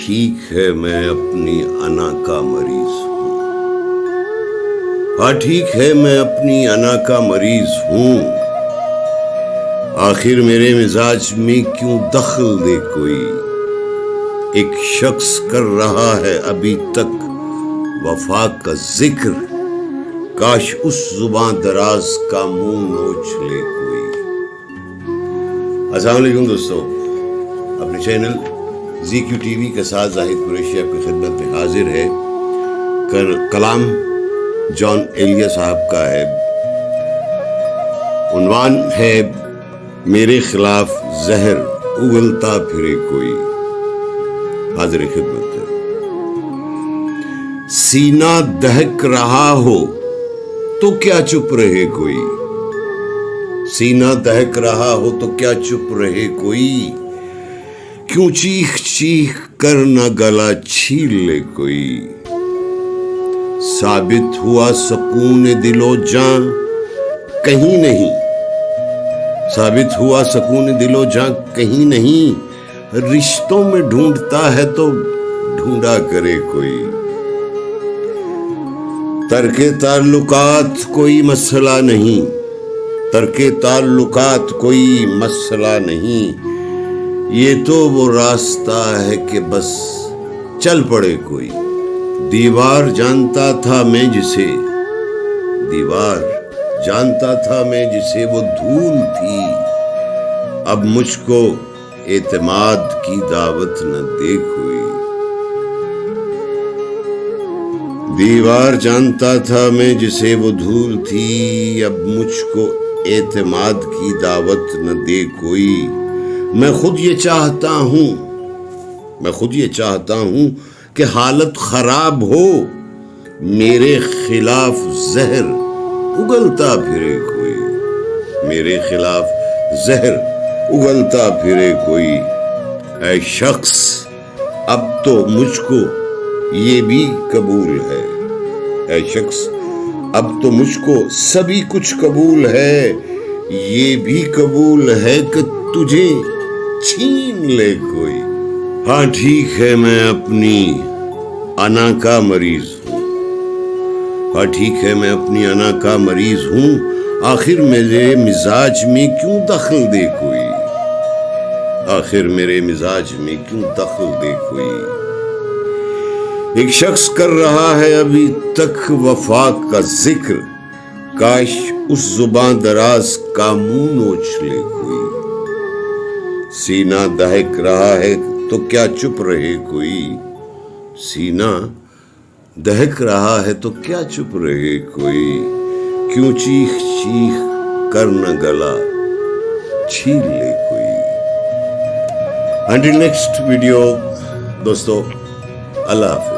ٹھیک ہے میں اپنی انا کا مریض ہوں، ہاں ٹھیک ہے میں اپنی انا کا مریض ہوں، آخر میرے مزاج میں کیوں دخل دے کوئی، ایک شخص کر رہا ہے ابھی تک وفا کا ذکر، کاش اس زباں دراز کا منہ نوچ لے کوئی۔ السلام علیکم دوستو، اپنے چینل زی کیو ٹی وی کے ساتھ زاہد قریشی آپ کی خدمت میں حاضر ہے۔ کلام جان ایلیا صاحب کا ہے، عنوان ہے میرے خلاف زہر اگلتا پھرے کوئی، حاضر خدمت ہے۔ سینہ دہک رہا ہو تو کیا چپ رہے کوئی، سینہ دہک رہا ہو تو کیا چپ رہے کوئی، کیوں چیخ چیخ کر نہ گلا چھیل لے کوئی، ثابت ہوا سکون دل و جاں کہیں نہیں، ثابت ہوا سکون دل و جاں کہیں نہیں، رشتوں میں ڈھونڈتا ہے تو ڈھونڈا کرے کوئی، ترک تعلقات کوئی مسئلہ نہیں، ترک تعلقات کوئی مسئلہ نہیں، یہ تو وہ راستہ ہے کہ بس چل پڑے کوئی، دیوار جانتا تھا میں جسے، دیوار جانتا تھا میں جسے وہ دھول تھی، اب مجھ کو اعتماد کی دعوت نہ دے کوئی، دیوار جانتا تھا میں جسے وہ دھول تھی، اب مجھ کو اعتماد کی دعوت نہ دے کوئی، میں خود یہ چاہتا ہوں، میں خود یہ چاہتا ہوں کہ حالت خراب ہو، میرے خلاف زہر اگلتا پھرے کوئی، میرے خلاف زہر اگلتا پھرے کوئی، اے شخص اب تو مجھ کو یہ بھی قبول ہے، اے شخص اب تو مجھ کو سبھی کچھ قبول ہے، یہ بھی قبول ہے کہ تجھے چھین لے کوئی، ہاں ٹھیک ہے میں اپنی انا کا مریض ہوں، ہاں ٹھیک ہے میں اپنی انا کا مریض ہوں، آخر میرے مزاج میں کیوں دخل دے کوئی، آخر میرے مزاج میں کیوں دخل دے کوئی، ایک شخص کر رہا ہے ابھی تک وفا کا ذکر، کاش اس زباں دراز کا منہ نوچ لے کوئی، سینہ دہک رہا ہے تو کیا چپ رہے کوئی، سینہ دہک رہا ہے تو کیا چپ رہے کوئی، کیوں چیخ چیخ کر نہ گلا چھیل لے کوئی۔ انٹل نیکسٹ ویڈیو دوستو، اللہ حافظ۔